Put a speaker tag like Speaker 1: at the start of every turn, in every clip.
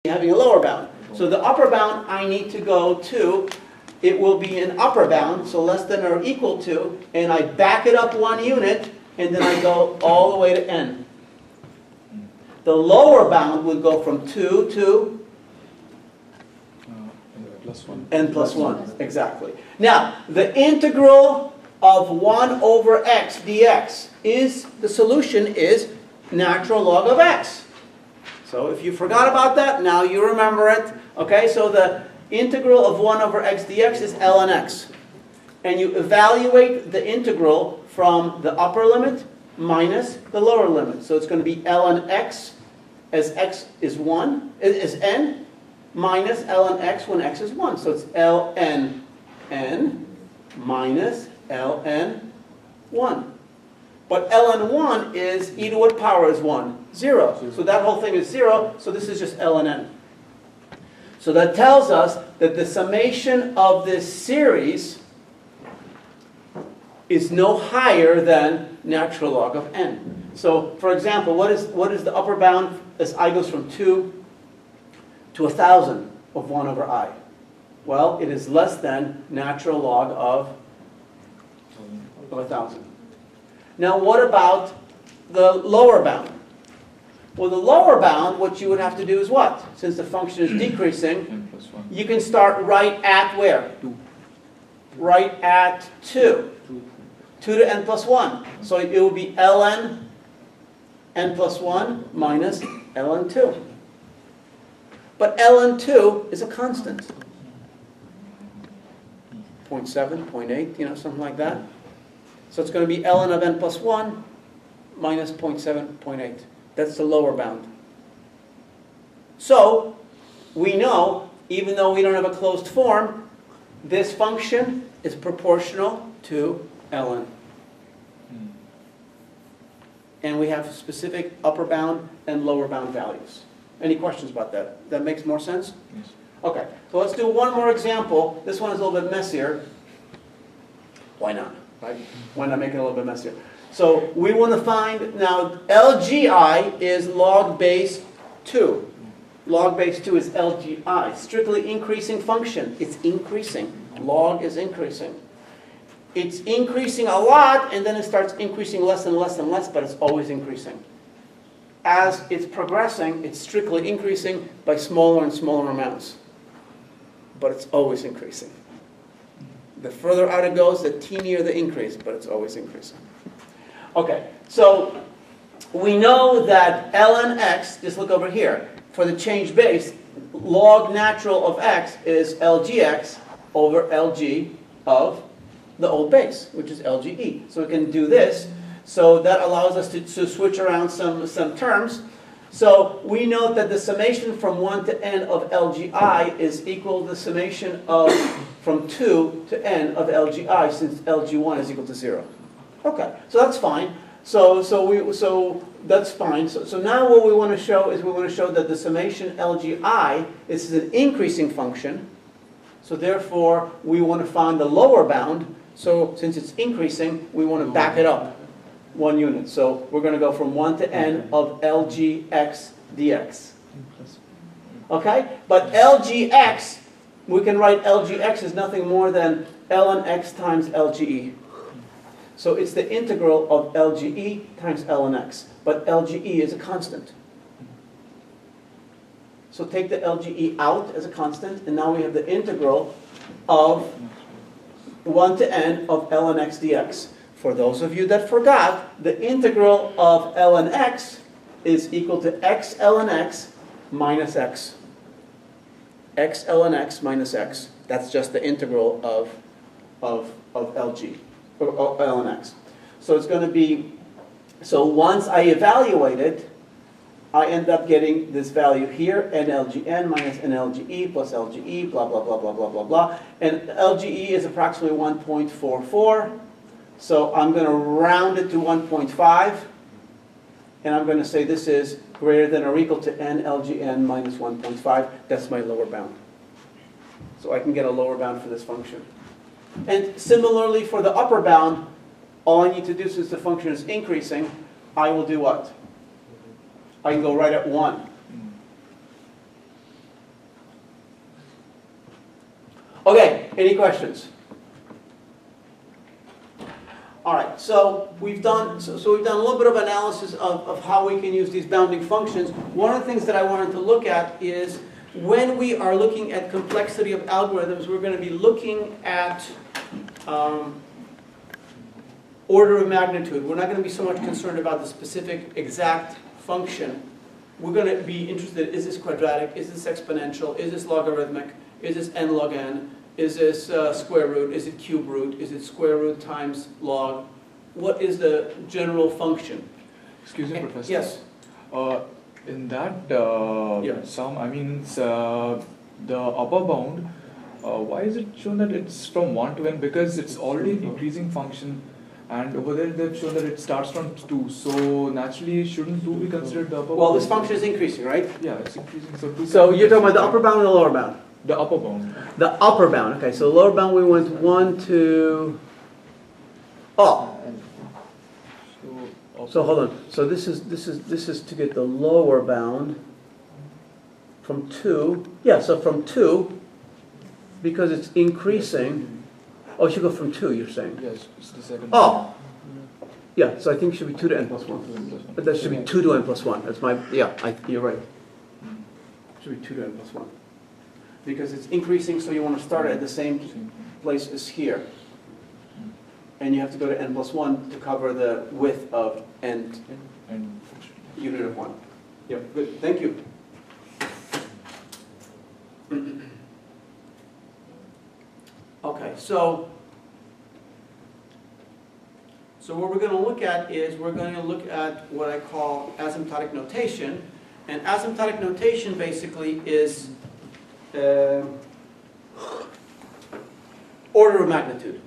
Speaker 1: having a lower bound. So the upper bound I need to go to, it will be an upper bound, so less than or equal to, and I back it up 1 unit, and then I go all the way to n. The lower bound would go from 2 to n plus 1, exactly. Now, the integral of 1 over x dx is, the solution is natural log of x. So if you forgot about that, now you remember it. Okay, so the integral of 1 over x dx is ln x. And you evaluate the integral from the upper limit minus the lower limit. So it's going to be ln x as x is 1, is n, minus ln x when x is 1. So it's ln n minus ln 1. But ln 1 is e to what power is 1? 0. So that whole thing is 0, so this is just ln n. So that tells us that the summation of this series is no higher than natural log of n. So, for example, what is the upper bound as I goes from 2 to 1,000 of 1 over I? Well, it is less than natural log of 1,000. Now, what about the lower bound? Well, the lower bound, what you would have to do is what? Since the function is decreasing, you can start right at where?
Speaker 2: 2.
Speaker 1: Right at 2. 2 to n plus 1. So it will be ln n plus 1 minus ln 2. But ln 2 is a constant. 0.7, 0.8, something like that. So it's going to be ln of n plus 1 minus 0.7, 0.8. That's the lower bound. So we know, even though we don't have a closed form, this function is proportional to ln. And we have specific upper bound and lower bound values. Any questions about that? That makes more sense?
Speaker 2: Yes.
Speaker 1: Okay, so let's do one more example. This one is a little bit messier. Why not? Right? Why not make it a little bit messier? So we want to find, now LGI is log base 2. Log base 2 is LGI, strictly increasing function. It's increasing. Log is increasing. It's increasing a lot, and then it starts increasing less and less and less, but it's always increasing. As it's progressing, it's strictly increasing by smaller and smaller amounts. But it's always increasing. The further out it goes, the teenier the increase, but it's always increasing. Okay, so we know that ln x, just look over here, for the change base, log natural of x is lgx over lg of the old base, which is lge. So we can do this. So that allows us to switch around some terms. So we note that the summation from 1 to n of lgi is equal to the summation of from 2 to n of lgi, since lg1 is equal to 0. Okay, so that's fine. So that's fine. So now what we want to show is we want to show that the summation lgi is an increasing function. So therefore, we want to find the lower bound. So since it's increasing, we want to back it up 1 unit. So we're going to go from 1 to n of lgx dx. Okay? But lgx, we can write lgx as nothing more than ln x times lge. So it's the integral of lge times ln x. But lge is a constant. So take the lge out as a constant, and now we have the integral of 1 to n of ln x dx. For those of you that forgot, the integral of ln x is equal to x ln x minus x. X ln x minus x. That's just the integral of lg, or ln x. So it's going to be, so once I evaluate it, I end up getting this value here, nlgn minus nlge plus lge, blah, blah, blah, blah, blah, blah, blah. And lge is approximately 1.44. So I'm going to round it to 1.5. And I'm going to say this is greater than or equal to nlgn minus 1.5. That's my lower bound. So I can get a lower bound for this function. And similarly for the upper bound, all I need to do, since the function is increasing, I will do what? I can go right at 1. Okay, any questions? All right, so we've done a little bit of analysis of how we can use these bounding functions. One of the things that I wanted to look at is when we are looking at complexity of algorithms, we're going to be looking at order of magnitude. We're not going to be so much concerned about the specific exact function. We're going to be interested, is this quadratic, is this exponential, is this logarithmic, is this n log n, is this square root, is it cube root, is it square root times log? What is the general function?
Speaker 2: Excuse me, Professor?
Speaker 1: Yes.
Speaker 2: In that
Speaker 1: Yeah.
Speaker 2: sum, I mean, the upper bound, why is it shown that it's from 1 to n? Because it's already an increasing function, and over there they've shown that it starts from 2. So naturally, shouldn't 2 be considered the upper bound?
Speaker 1: Well, this function is increasing, right?
Speaker 2: Yeah, it's increasing. So 2.
Speaker 1: So you're talking about the upper bound or the lower bound?
Speaker 2: The upper bound.
Speaker 1: The upper bound. Okay, so lower bound we went 1 to... Oh, so hold on. So this is to get the lower bound from 2. Yeah, so from 2, because it's increasing. Oh, it should go from 2, you're saying?
Speaker 2: Yes, it's the second.
Speaker 1: Oh, yeah. So I think it should be 2 to n plus 1. But that should be 2 to n plus 1. That's my, yeah, you're right. It should be 2 to n plus 1. Because it's increasing, so you want to start at the same place as here. And you have to go to n plus 1 to cover the width of n unit of 1. Yep, good. Thank you. Okay, so what we're going to look at is we're going to look at what I call asymptotic notation. And asymptotic notation basically is order of magnitude.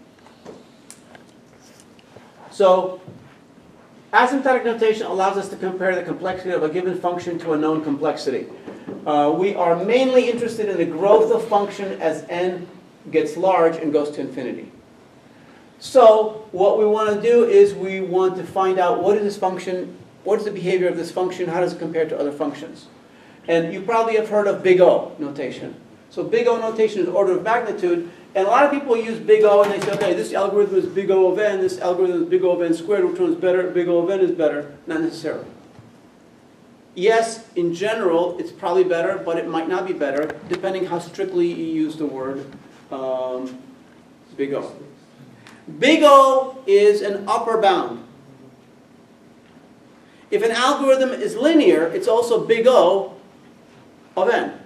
Speaker 1: So asymptotic notation allows us to compare the complexity of a given function to a known complexity. We are mainly interested in the growth of function as n gets large and goes to infinity. So what we want to do is we want to find out what is this function, what is the behavior of this function, how does it compare to other functions. And you probably have heard of big O notation. So big O notation is order of magnitude, and a lot of people use big O and they say, okay, this algorithm is big O of n, this algorithm is big O of n squared, which one is better? Big O of n is better. Not necessarily. Yes, in general, it's probably better, but it might not be better, depending how strictly you use the word big O. Big O is an upper bound. If an algorithm is linear, it's also big O of n.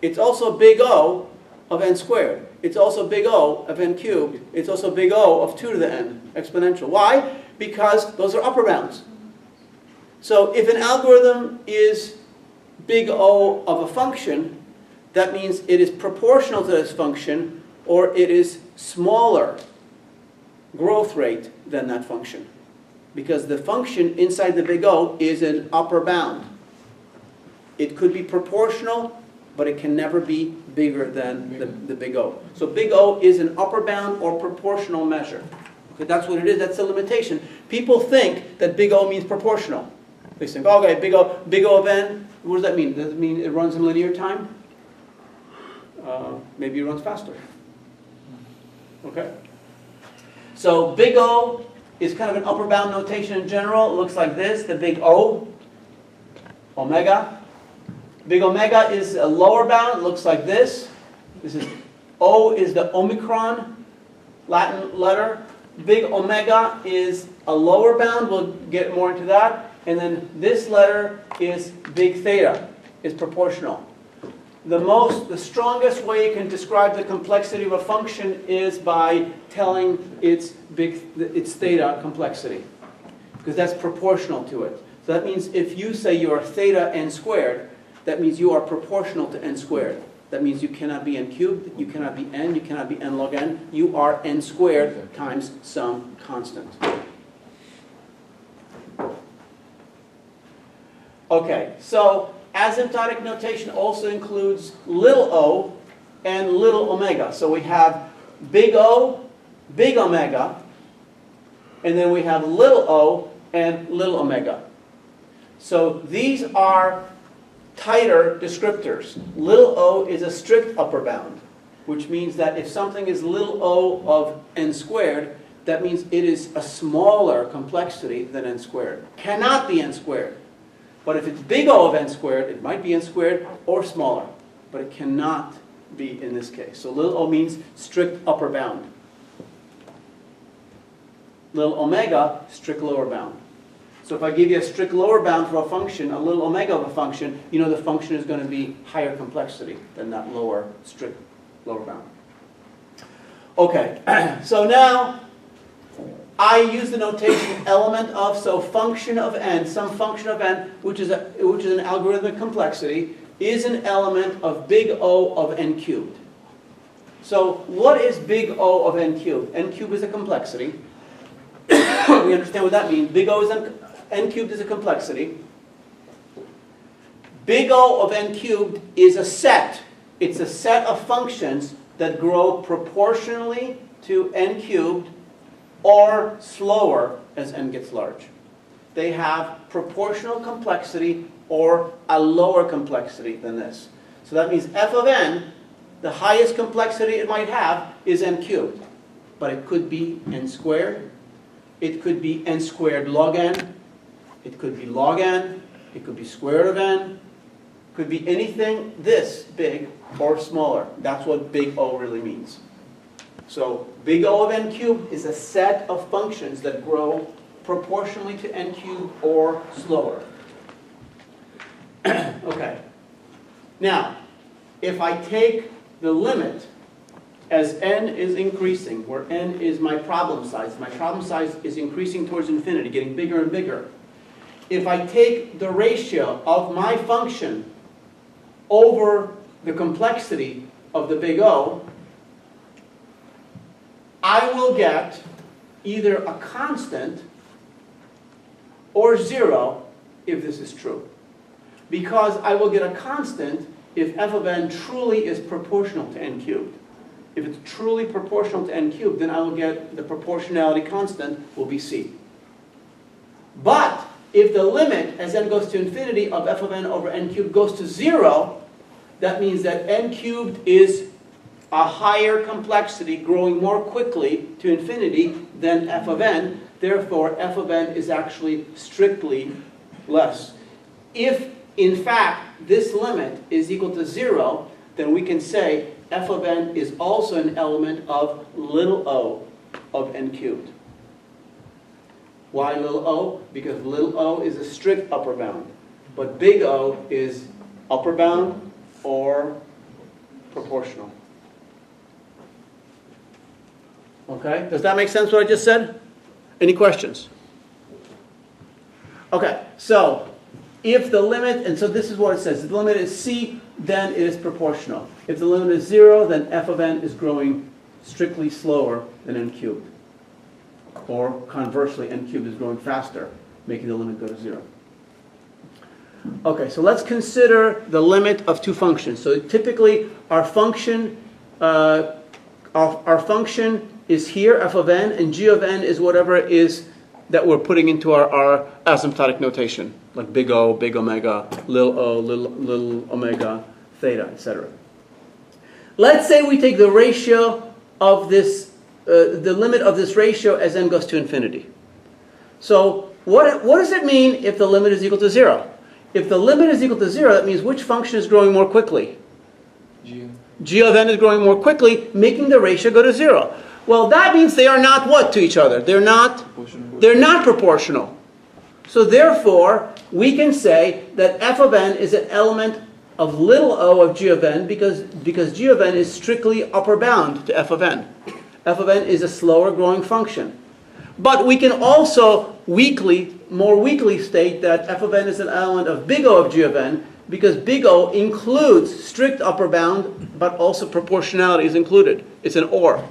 Speaker 1: It's also big O of n squared. It's also big O of n cubed. It's also big O of 2 to the n, exponential. Why? Because those are upper bounds. So if an algorithm is big O of a function, that means it is proportional to this function, or it is smaller growth rate than that function. Because the function inside the big O is an upper bound. It could be proportional, but it can never be bigger than the big O. So big O is an upper bound or proportional measure. Okay, that's what it is, that's the limitation. People think that big O means proportional. They think, okay, big O of n, what does that mean? Does it mean it runs in linear time? Maybe it runs faster. Okay? So big O is kind of an upper bound notation in general. It looks like this, the big O, omega. Big omega is a lower bound. It looks like this. This is O is the Omicron Latin letter. Big omega is a lower bound. We'll get more into that. And then this letter is big theta, is proportional. The strongest way you can describe the complexity of a function is by telling its theta complexity, because that's proportional to it. So that means if you say you are theta n squared, that means you are proportional to n squared. That means you cannot be n cubed, you cannot be n, you cannot be n log n. You are n squared times some constant. Okay, so asymptotic notation also includes little o and little omega. So we have big O, big omega, and then we have little o and little omega. So these are tighter descriptors. Little o is a strict upper bound. which means that if something is little o of n squared, that means it is a smaller complexity than n squared. Cannot be n squared. But if it's big O of n squared, it might be n squared or smaller. But it cannot be in this case. So little o means strict upper bound. Little omega, strict lower bound. So if I give you a strict lower bound for a function, a little omega of a function, you know the function is going to be higher complexity than that lower strict lower bound. Okay, so now I use the notation element of, so function of n, some function of n, which is an algorithmic complexity, is an element of big O of n cubed. So what is big O of n cubed? N cubed is a complexity. We understand what that means. Big O is n cubed is a complexity. Big O of n cubed is a set. It's a set of functions that grow proportionally to n cubed or slower as n gets large. They have proportional complexity or a lower complexity than this. So that means f of n, the highest complexity it might have is n cubed. But it could be n squared. It could be n squared log n. It could be log n. It could be square root of n. It could be anything this big or smaller. That's what big O really means. So big O of n cubed is a set of functions that grow proportionally to n cubed or slower. Okay. Now, if I take the limit as n is increasing, where n is my problem size is increasing towards infinity, getting bigger and bigger. If I take the ratio of my function over the complexity of the big O, I will get either a constant or 0 if this is true. Because I will get a constant if f of n truly is proportional to n cubed. If it's truly proportional to n cubed, then I will get the proportionality constant will be c. But if the limit as n goes to infinity of f of n over n cubed goes to 0, that means that n cubed is a higher complexity growing more quickly to infinity than f of n. Therefore, f of n is actually strictly less. If, in fact, this limit is equal to 0, then we can say f of n is also an element of little o of n cubed. Why little o? Because little o is a strict upper bound. But big O is upper bound or proportional. Okay? Does that make sense what I just said? Any questions? Okay, so if the limit, and so this is what it says, if the limit is c, then it is proportional. If the limit is 0, then f of n is growing strictly slower than n cubed. Or conversely, n cubed is growing faster, making the limit go to 0. Okay, so let's consider the limit of two functions. So typically, our function is here, f of n, and g of n is whatever it is that we're putting into our asymptotic notation, like big O, big omega, little omega, theta, etc. Let's say we take the ratio of this, the limit of this ratio as n goes to infinity. So what does it mean if the limit is equal to 0? If the limit is equal to 0, that means which function is growing more quickly? G of n is growing more quickly, making the ratio go to 0. Well, that means they are not what to each other? They're not proportional. So therefore, we can say that f of n is an element of little o of g of n because g of n is strictly upper bound to f of n. F of n is a slower growing function. But we can also more weakly state that f of n is an element of big O of g of n because big O includes strict upper bound, but also proportionality is included. It's an or.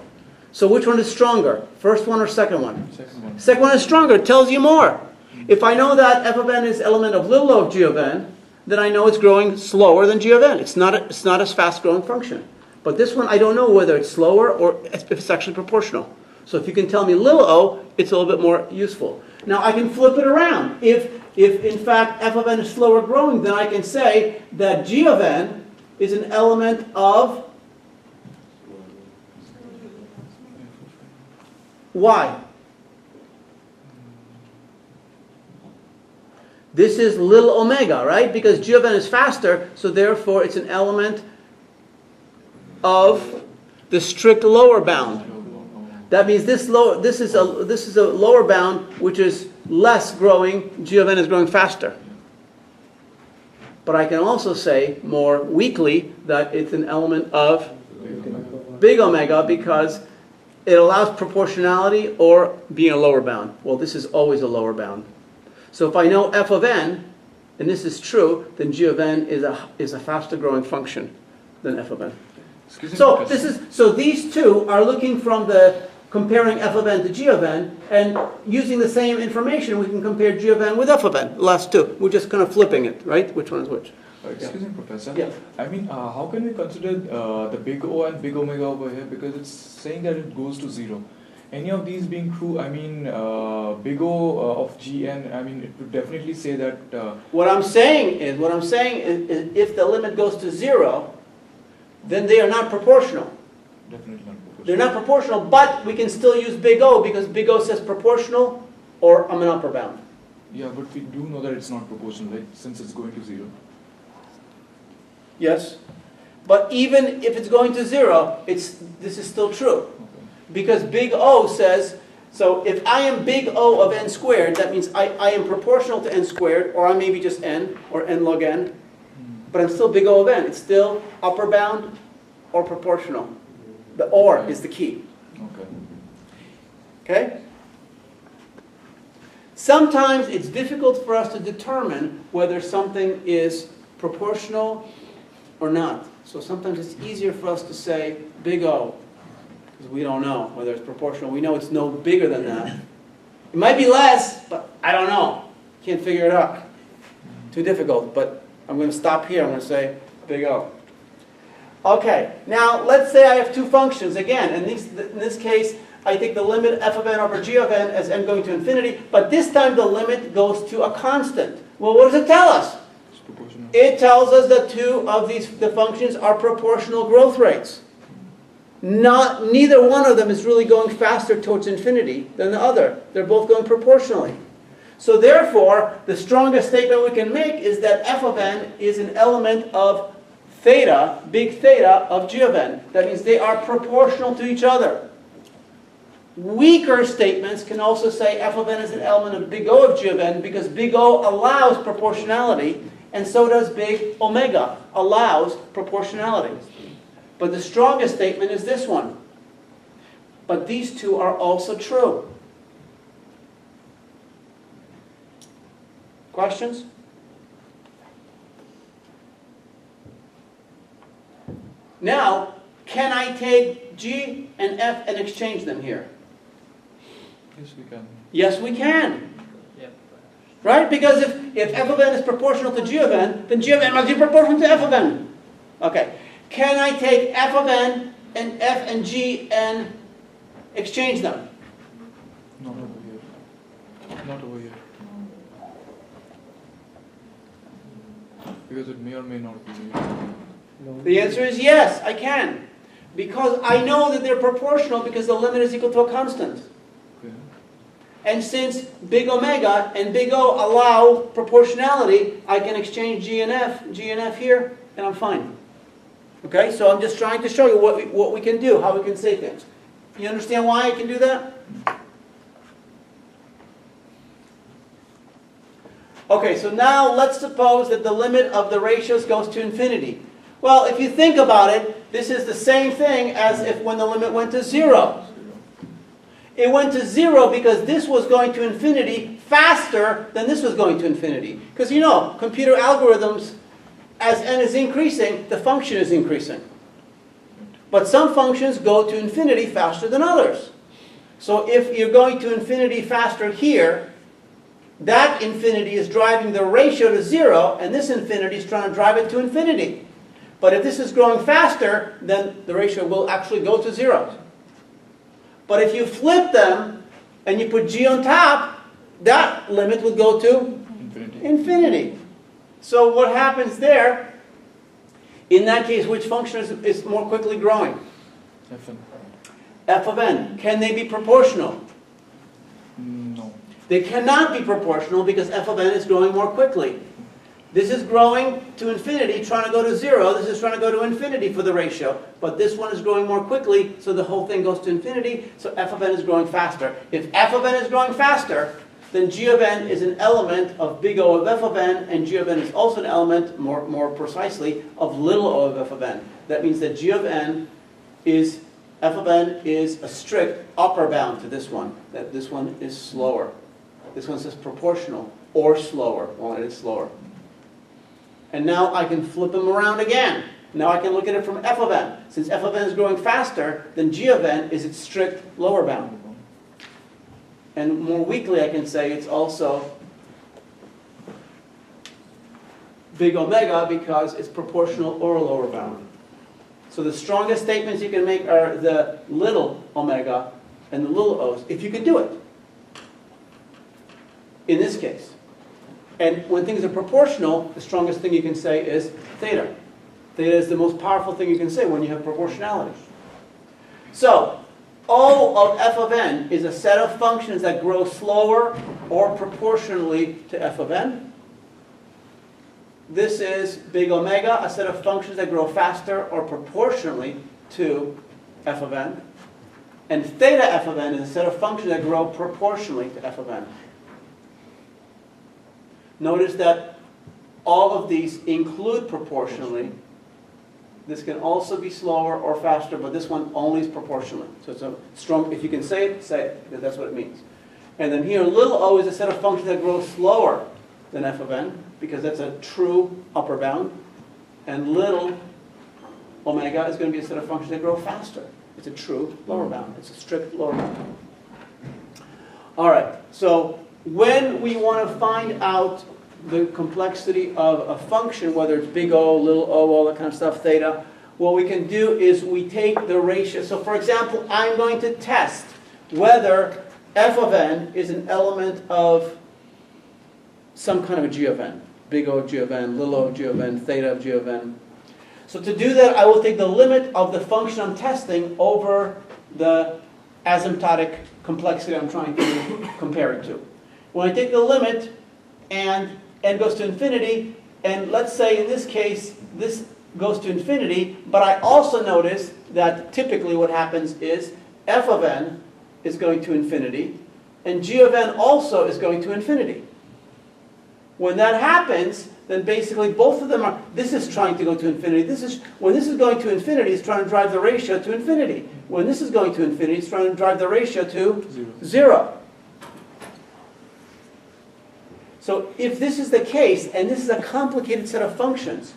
Speaker 1: So which one is stronger? First one or second one?
Speaker 2: Second one.
Speaker 1: Second one is stronger. It tells you more. If I know that f of n is element of little o of g of n, then I know it's growing slower than g of n. It's not as fast growing function. But this one, I don't know whether it's slower or if it's actually proportional. So if you can tell me little o, it's a little bit more useful. Now I can flip it around. If in fact f of n is slower growing, then I can say that g of n is an element of Why? This is little omega, right? Because g of n is faster, so therefore it's an element of the strict lower bound. That means this is a lower bound which is less growing, g of n is growing faster. But I can also say more weakly that it's an element of big omega because it allows proportionality or being a lower bound. Well, this is always a lower bound. So if I know f of n, and this is true, then g of n is a faster growing function than f of n. So these two are looking from the comparing f of n to g of n, and using the same information, we can compare g of n with f of n, the last two. We're just kind of flipping it, right? Which one is which?
Speaker 2: Excuse me, Professor.
Speaker 1: Yeah.
Speaker 2: I mean, how can we consider the big O and big omega over here? Because it's saying that it goes to 0. Any of these being true, I mean, big O of Gn, I mean, it would definitely say that...
Speaker 1: What I'm saying is if the limit goes to 0, then they are not proportional.
Speaker 2: Definitely not proportional.
Speaker 1: They're not proportional, but we can still use big O because big O says proportional or I'm an upper bound.
Speaker 2: Yeah, but we do know that it's not proportional, right? Since it's going to 0.
Speaker 1: Yes. But even if it's going to 0, this is still true.
Speaker 2: Okay.
Speaker 1: Because big O says, so if I am big O of n squared, that means I am proportional to n squared, or I may be just n, or n log n, but I'm still big O of n. It's still upper bound or proportional. The or is the key.
Speaker 2: Okay.
Speaker 1: Okay? Sometimes it's difficult for us to determine whether something is proportional or not. So sometimes it's easier for us to say big O, because we don't know whether it's proportional. We know it's no bigger than that. It might be less, but I don't know. Can't figure it out. Too difficult, but I'm going to stop here. I'm going to say big O. Okay, now let's say I have two functions. Again, in this case, I take the limit f of n over g of n as n going to infinity, but this time the limit goes to a constant. Well, what does it tell us?
Speaker 2: It's proportional.
Speaker 1: It tells us that two of the functions are proportional growth rates. Neither one of them is really going faster towards infinity than the other. They're both going proportionally. So therefore, the strongest statement we can make is that f of n is an element of theta, big theta, of g of n. That means they are proportional to each other. Weaker statements can also say f of n is an element of big O of g of n because big O allows proportionality, and so does big omega, allows proportionality. But the strongest statement is this one. But these two are also true. Questions? Now, can I take G and F and exchange them here?
Speaker 2: Yes, we can.
Speaker 1: Yes, we can.
Speaker 3: Yep.
Speaker 1: Right? Because if f of n is proportional to g of n, then g of n must be proportional to f of n. Okay. Can I take f of n and f and g and exchange them?
Speaker 2: Not over here. Not over here. Because it may or may not be here.
Speaker 1: The answer is yes, I can. Because I know that they're proportional because the limit is equal to a constant.
Speaker 2: Okay.
Speaker 1: And since big omega and big O allow proportionality, I can exchange G and F here, and I'm fine. Okay, so I'm just trying to show you what we can do, how we can say things. You understand why I can do that? Okay, so now let's suppose that the limit of the ratios goes to infinity. Well, if you think about it, this is the same thing as if when the limit went to 0. It went to 0 because this was going to infinity faster than this was going to infinity. Because you know, computer algorithms, as n is increasing, the function is increasing. But some functions go to infinity faster than others. So if you're going to infinity faster here, that infinity is driving the ratio to 0, and this infinity is trying to drive it to infinity. But if this is growing faster, then the ratio will actually go to 0. But if you flip them and you put g on top, that limit would go to infinity. So what happens there, in that case, which function is more quickly growing?
Speaker 2: Fn.
Speaker 1: f of n. Can they be proportional?
Speaker 2: No.
Speaker 1: They cannot be proportional because f of n is growing more quickly. This is growing to infinity, trying to go to 0. This is trying to go to infinity for the ratio. But this one is growing more quickly, so the whole thing goes to infinity, so f of n is growing faster. If f of n is growing faster, then g of n is an element of big O of f of n, and g of n is also an element, more precisely, of little o of f of n. That means that g of n is, f of n is a strict upper bound to this one, that this one is slower. This one says proportional, or slower. Well, it is slower. And now I can flip them around again. Now I can look at it from f of n. Since f of n is growing faster, then g of n is its strict lower bound. And more weakly I can say it's also big omega because it's proportional or lower bound. So the strongest statements you can make are the little omega and the little o's, if you can do it. In this case. And when things are proportional, the strongest thing you can say is theta. Theta is the most powerful thing you can say when you have proportionality. So, O of f of n is a set of functions that grow slower or proportionally to f of n. This is big omega, a set of functions that grow faster or proportionally to f of n. And theta f of n is a set of functions that grow proportionally to f of n. Notice that all of these include proportionally. This can also be slower or faster, but this one only is proportionally. So it's a strong, if you can say it, that's what it means. And then here, little o is a set of functions that grow slower than f of n, because that's a true upper bound. And little omega is going to be a set of functions that grow faster. It's a true lower bound. It's a strict lower bound. All right, so when we want to find out the complexity of a function, whether it's big O, little o, all that kind of stuff, theta, what we can do is we take the ratio. So for example, I'm going to test whether f of n is an element of some kind of a g of n. Big O of g of n, little o of g of n, theta of g of n. So to do that, I will take the limit of the function I'm testing over the asymptotic complexity I'm trying to compare it to. When I take the limit and n goes to infinity, and let's say in this case this goes to infinity, but I also notice that typically what happens is f of n is going to infinity, and g of n also is going to infinity. When that happens, then basically both of them are, this is trying to go to infinity. When this is going to infinity, it's trying to drive the ratio to infinity. When this is going to infinity, it's trying to drive the ratio to 0. So if this is the case, and this is a complicated set of functions,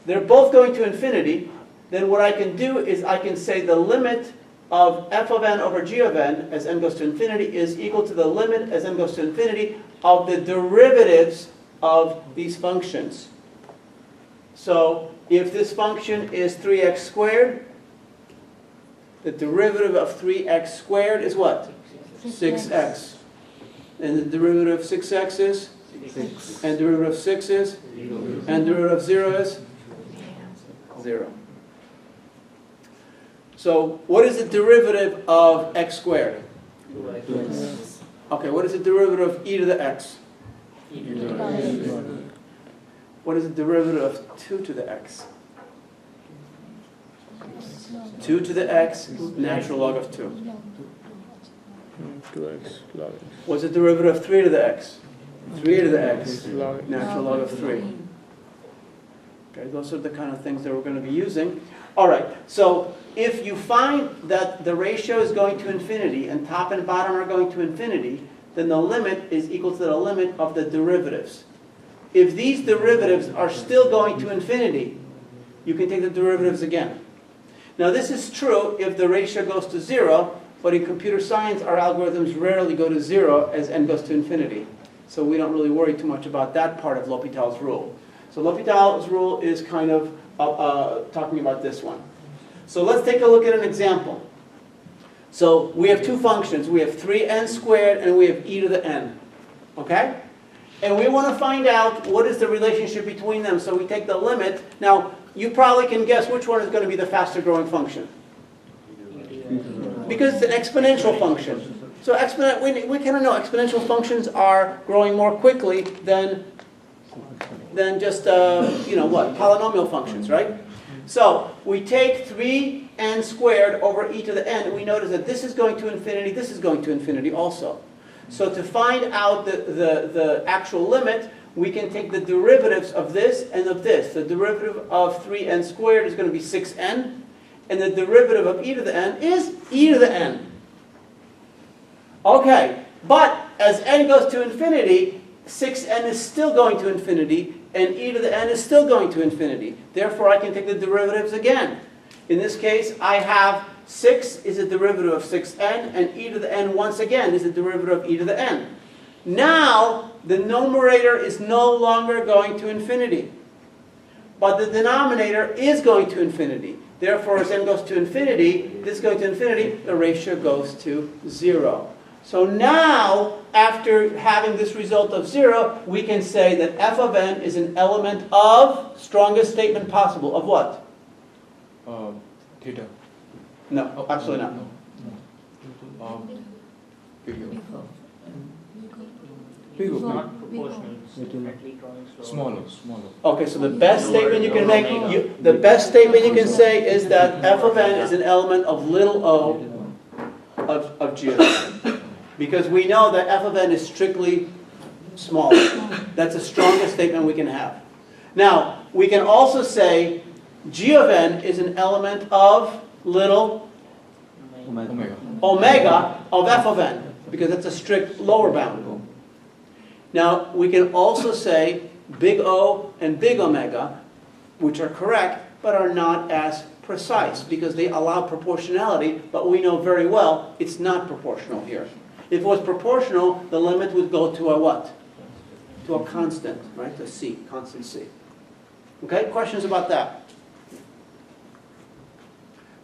Speaker 1: they're both going to infinity, then what I can do is I can say the limit of f of n over g of n as n goes to infinity is equal to the limit as n goes to infinity of the derivatives of these functions. So if this function is 3x squared, the derivative of 3x squared is what? 6x. And the derivative of 6x is? 6. And derivative of 6 is? 0. And derivative of 0 is? 0. So what is the derivative of x squared?
Speaker 3: 2x.
Speaker 1: Okay, what is the derivative of e to the x?
Speaker 3: E to the x.
Speaker 1: What is the derivative of 2 to the x? 2 to the x, natural log of 2.
Speaker 4: 2x log.
Speaker 1: What's the derivative of 3 to the x? 3 to the x,
Speaker 4: Log.
Speaker 1: natural log of 3. Okay, those are the kind of things that we're going to be using. All right, so if you find that the ratio is going to infinity and top and bottom are going to infinity, then the limit is equal to the limit of the derivatives. If these derivatives are still going to infinity, you can take the derivatives again. Now this is true if the ratio goes to 0, but in computer science our algorithms rarely go to 0 as n goes to infinity. So we don't really worry too much about that part of L'Hopital's rule. So L'Hopital's rule is kind of talking about this one. So let's take a look at an example. So we have two functions. We have 3n squared and we have e to the n. Okay? And we want to find out what is the relationship between them. So we take the limit. Now, you probably can guess which one is going to be the faster growing function. Because it's an exponential function. So we kind of know exponential functions are growing more quickly than just, polynomial functions, right? So we take 3n squared over e to the n, and we notice that this is going to infinity, this is going to infinity also. So to find out the actual limit, we can take the derivatives of this and of this. The derivative of 3n squared is going to be 6n, and the derivative of e to the n is e to the n. Okay, but as n goes to infinity, 6n is still going to infinity, and e to the n is still going to infinity. Therefore, I can take the derivatives again. In this case, I have 6 is a derivative of 6n, and e to the n once again is a derivative of e to the n. Now, the numerator is no longer going to infinity, but the denominator is going to infinity. Therefore, as n goes to infinity, this going to infinity, the ratio goes to 0. So now, after having this result of 0, we can say that f of n is an element of, strongest statement possible, of what?
Speaker 2: Theta.
Speaker 1: No, absolutely not.
Speaker 2: Bigger.
Speaker 3: Not proportional. Slightly growing slower.
Speaker 2: Smaller.
Speaker 1: Okay, so the best statement you can make, the best statement you can say is that f of n is an element of little o of g of n. Because we know that f of n is strictly small. That's the strongest statement we can have. Now, we can also say g of n is an element of little omega of f of n, because that's a strict lower bound. Now, we can also say big O and big omega, which are correct, but are not as precise, because they allow proportionality, but we know very well it's not proportional here. If it was proportional, the limit would go to a what? To a constant, right? A c, constant c. Okay, questions about that?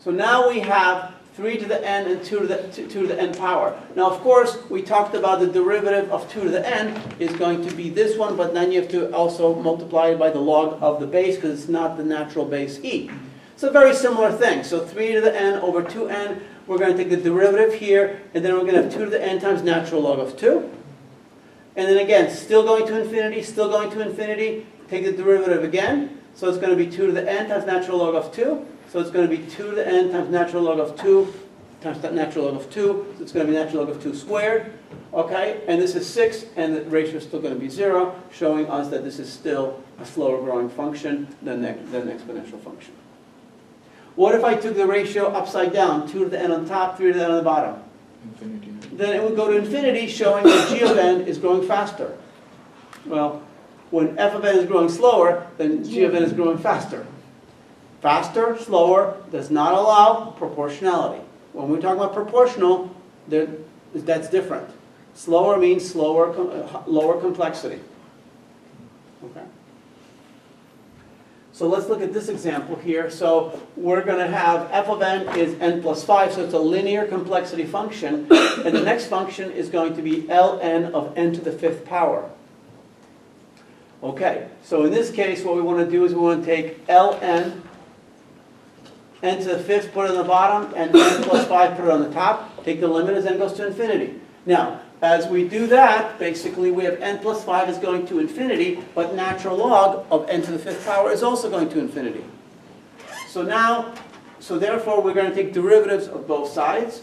Speaker 1: So now we have 3 to the n and 2 to the n power. Now, of course, we talked about the derivative of 2 to the n is going to be this one, but then you have to also multiply it by the log of the base, because it's not the natural base e. It's a very similar thing. So 3 to the n over 2n, we're going to take the derivative here, and then we're going to have 2 to the n times natural log of 2. And then again, still going to infinity, still going to infinity, take the derivative again. So it's going to be 2 to the n times natural log of 2. So it's going to be 2 to the n times natural log of 2 times natural log of 2. So it's going to be natural log of 2 squared. Okay, and this is 6, and the ratio is still going to be 0, showing us that this is still a slower growing function than the exponential function. What if I took the ratio upside down, 2 to the n on top, 3 to the n on the bottom?
Speaker 2: Infinity.
Speaker 1: Then it would go to infinity, showing that g of n is growing faster. Well, when f of n is growing slower, then g of n is growing faster. Faster, slower, does not allow proportionality. When we talk about proportional, that's different. Slower means slower, lower complexity. Okay. So let's look at this example here. So we're going to have f of n is n plus 5, so it's a linear complexity function. And the next function is going to be ln of n to the 5th power. Okay, so in this case, what we want to do is we want to take ln n to the 5th, put it on the bottom, and n plus 5, put it on the top. Take the limit as n goes to infinity. Now, as we do that, basically we have n plus 5 is going to infinity, but natural log of n to the 5th power is also going to infinity. So therefore we're going to take derivatives of both sides.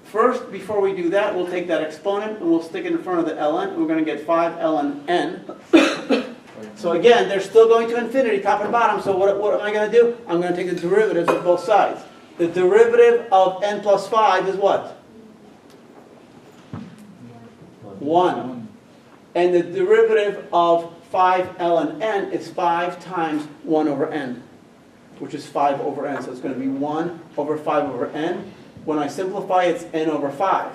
Speaker 1: First, before we do that, we'll take that exponent and we'll stick it in front of the ln. We're going to get 5 ln n. So again, they're still going to infinity, top and bottom. So what am I going to do? I'm going to take the derivatives of both sides. The derivative of n plus 5 is what? 1. And the derivative of 5 ln n is 5 times 1 over n, which is 5 over n. So it's going to be 1 over 5 over n. When I simplify, it's n over 5.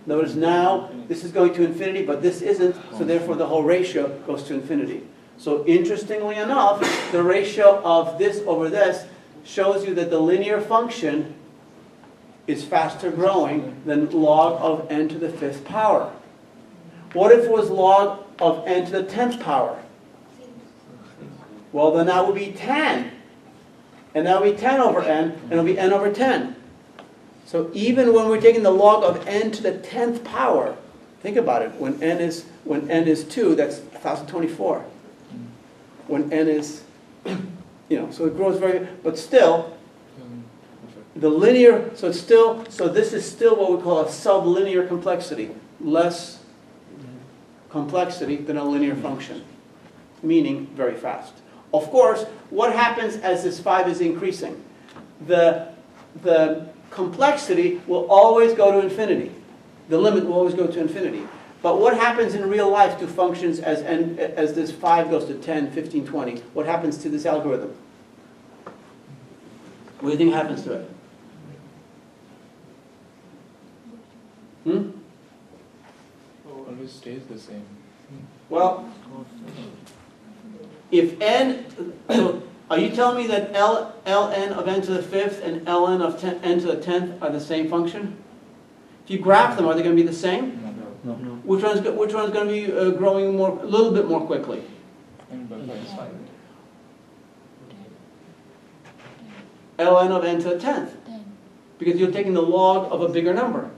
Speaker 1: Notice now, this is going to infinity, but this isn't, so therefore the whole ratio goes to infinity. So interestingly enough, the ratio of this over this shows you that the linear function is faster growing than log of n to the 5th power. What if it was log of n to the 10th power? Well, then that would be 10. And that would be 10 over n, and it would be n over 10. So even when we're taking the log of n to the 10th power, think about it, when n is 2, that's 1024. When n is, so it grows very, but still, the linear, so this is still what we call a sublinear complexity, less complexity than a linear function, meaning very fast. Of course, what happens as this 5 is increasing? The complexity will always go to infinity. The limit will always go to infinity. But what happens in real life to functions as this 5 goes to 10, 15, 20? What happens to this algorithm? What do you think happens to it?
Speaker 2: Always stays the same.
Speaker 1: Well, if n, are you telling me that ln of n to the 5th and ln of n to the 10th are the same function? If you graph them, are they going to be the same?
Speaker 2: No.
Speaker 1: Which one's going to be growing a little bit more quickly? ln of n to the 10th. Because you're taking the log of a bigger number.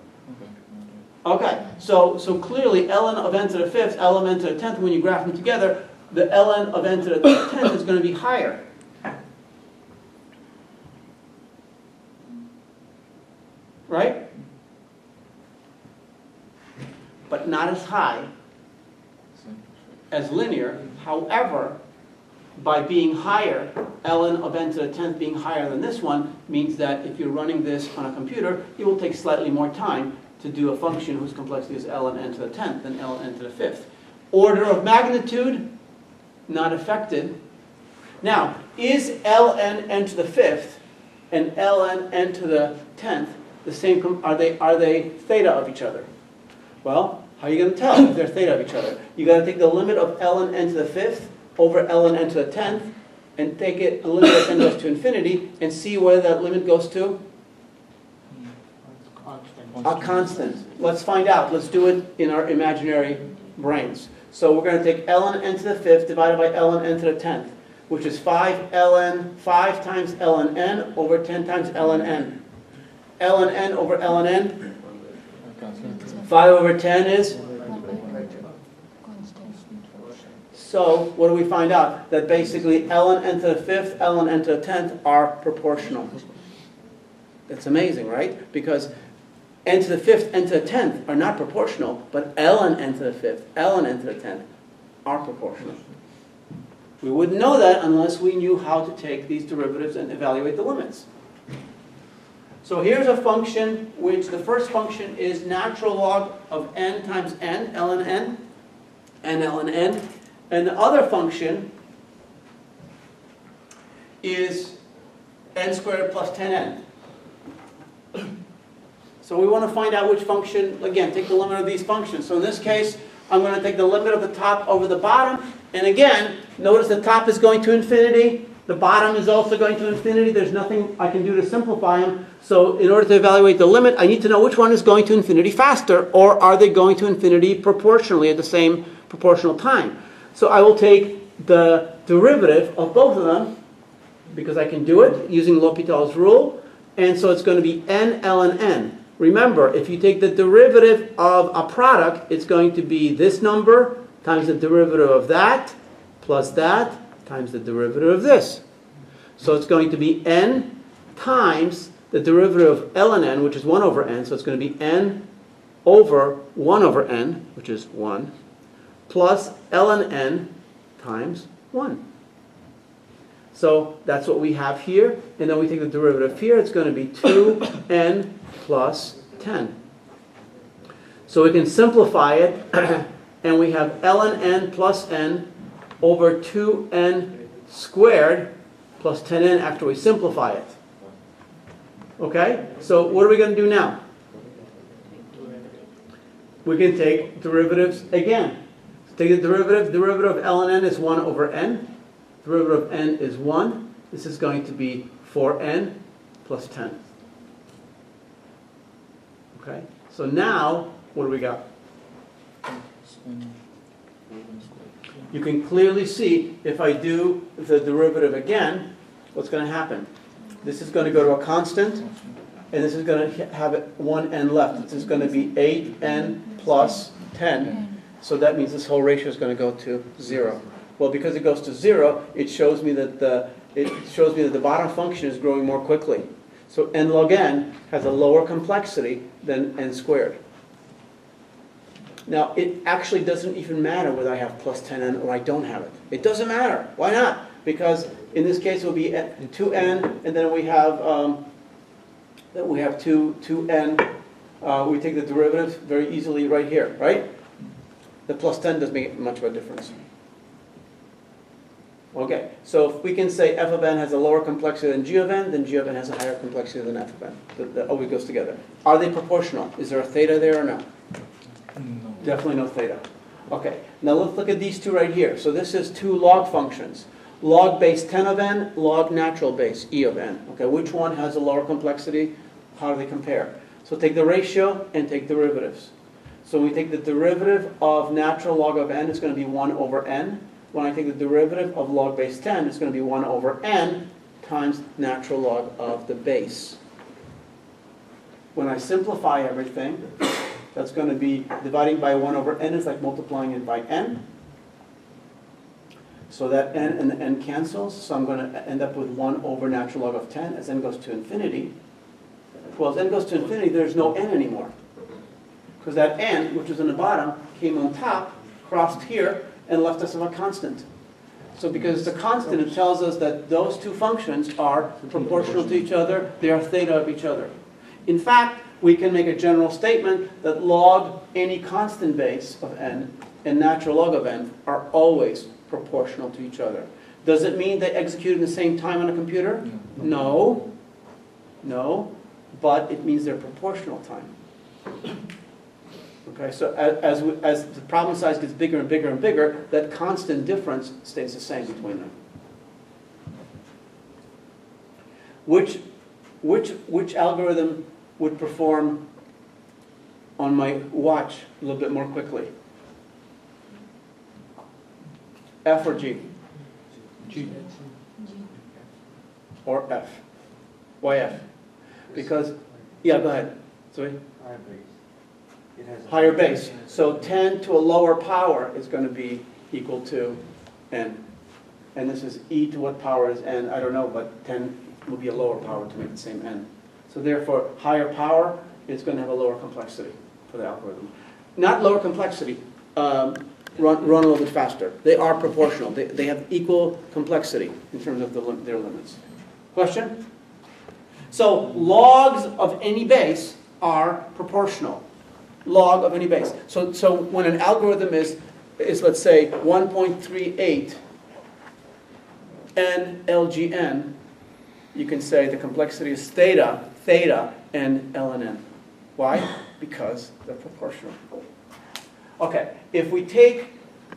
Speaker 1: Okay, so clearly ln of n to the 5th, ln of n to the 10th, when you graph them together, the ln of n to the 10th is going to be higher. Right? But not as high as linear. However, by being higher, ln of n to the 10th being higher than this one means that if you're running this on a computer, it will take slightly more time to do a function whose complexity is ln n to the 10th than ln n to the 5th. Order of magnitude, not affected. Now, is ln n to the 5th and ln n to the 10th the same? Are they theta of each other? Well, how are you going to tell if they're theta of each other? You got to take the limit of ln n to the 5th over ln n to the 10th and take it the limit as n goes to infinity and see where that limit goes to. A constant. Let's find out. Let's do it in our imaginary brains. So we're going to take ln n to the 5th divided by ln n to the 10th, which is 5 times ln n over 10 times ln n. Ln n over ln n, 5 over 10 is? So what do we find out? That basically ln n to the 5th, ln n to the 10th are proportional. That's amazing, right? Because n to the 5th, n to the 10th are not proportional, but ln n to the 5th, ln n to the 10th are proportional. We wouldn't know that unless we knew how to take these derivatives and evaluate the limits. So here's a function which the first function is natural log of n times n, ln n, and ln n. And the other function is n squared plus 10n. So we want to find out which function, again, take the limit of these functions. So in this case, I'm going to take the limit of the top over the bottom. And again, notice the top is going to infinity. The bottom is also going to infinity. There's nothing I can do to simplify them. So in order to evaluate the limit, I need to know which one is going to infinity faster, or are they going to infinity proportionally at the same proportional time. So I will take the derivative of both of them, because I can do it using L'Hopital's rule. And so it's going to be n ln n. Remember, if you take the derivative of a product, it's going to be this number times the derivative of that, plus that, times the derivative of this. So it's going to be n times the derivative of ln n, which is 1 over n. So it's going to be n over 1 over n, which is 1, plus ln n times 1. So that's what we have here. And then we take the derivative here. It's going to be 2n plus 10. So we can simplify it. And we have ln n plus n over 2n squared plus 10n after we simplify it. Okay? So what are we going to do now? We can take derivatives again. Take the derivative of ln n is 1 over n. Derivative of n is 1. This is going to be 4n plus 10. Okay? So now, what do we got? You can clearly see, if I do the derivative again, what's going to happen? This is going to go to a constant. and this is going to have one n left. This is going to be 8n plus 10. So that means this whole ratio is going to go to 0. Well, because it goes to 0, it shows me that the bottom function is growing more quickly. So n log n has a lower complexity than n squared. Now, it actually doesn't even matter whether I have plus 10n or I don't have it. It doesn't matter. Why not? Because in this case, it will be 2n, and then we have 2n. We take the derivative very easily right here, right? The plus 10 doesn't make much of a difference. Okay, so if we can say f of n has a lower complexity than g of n, then g of n has a higher complexity than f of n. That always goes together. Are they proportional? Is there a theta there or no?
Speaker 2: No.
Speaker 1: Definitely no theta. Okay, now let's look at these two right here. So this is two log functions. Log base 10 of n, log natural base e of n. Okay, which one has a lower complexity? How do they compare? So take the ratio and take derivatives. So we take the derivative of natural log of n, it's going to be 1 over n. When I take the derivative of log base 10, it's going to be 1 over n times natural log of the base. When I simplify everything, that's going to be dividing by 1 over n is like multiplying it by n. So that n and the n cancels, so I'm going to end up with 1 over natural log of 10 as n goes to infinity. Well, as n goes to infinity, there's no n anymore. Because that n, which was in the bottom, came on top, crossed here, and left us with a constant. So because it's a constant, it tells us that those two functions are proportional to each other, they are theta of each other. In fact, we can make a general statement that log any constant base of n and natural log of n are always proportional to each other. Does it mean they execute in the same time on a computer? No. No. But it means they're proportional time. Okay, so as the problem size gets bigger and bigger and bigger, that constant difference stays the same between them. Which algorithm would perform on my watch a little bit more quickly? F or G?
Speaker 2: G.
Speaker 1: Or F? Why F? Because, yeah, go ahead. Sorry? Higher base. So 10 to a lower power is going to be equal to n. And this is e to what power is n? I don't know, but 10 will be a lower power to make the same n. So therefore, higher power is going to have a lower complexity for the algorithm. Not lower complexity, run a little bit faster. They are proportional. They have equal complexity in terms of their limits. Question? So logs of any base are proportional. Log of any base. So when an algorithm is let's say 1.38 n LGN, you can say the complexity is theta n ln n. Why? Because they're proportional. Okay, if we take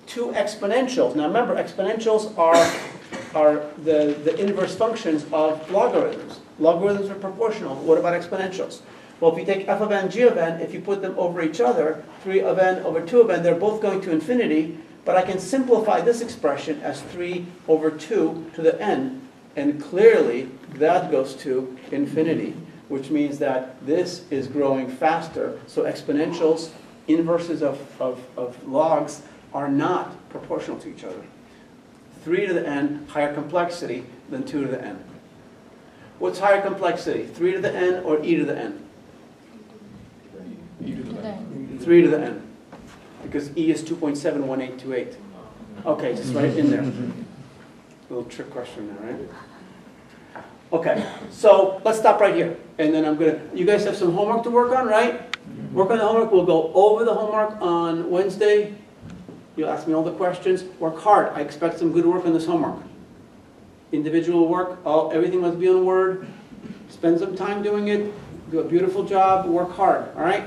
Speaker 1: two exponentials, now remember exponentials are the inverse functions of logarithms. Logarithms are proportional. What about exponentials? Well, if you take f of n, g of n, if you put them over each other, 3 of n over 2 of n, they're both going to infinity, but I can simplify this expression as 3 over 2 to the n, and clearly that goes to infinity, which means that this is growing faster, so exponentials, inverses of logs, are not proportional to each other. 3 to the n, higher complexity than 2 to the n. What's higher complexity, 3 to the n or e to the n?
Speaker 2: E to the n.
Speaker 1: 3 to the n, because e is 2.71828. Okay, just right in there. Little trick question there, right? Okay, so let's stop right here. And then you guys have some homework to work on, right? Work on the homework. We'll go over the homework on Wednesday. You'll ask me all the questions. Work hard. I expect some good work on this homework. Individual work, everything must be on Word. Spend some time doing it. Do a beautiful job. Work hard, all right?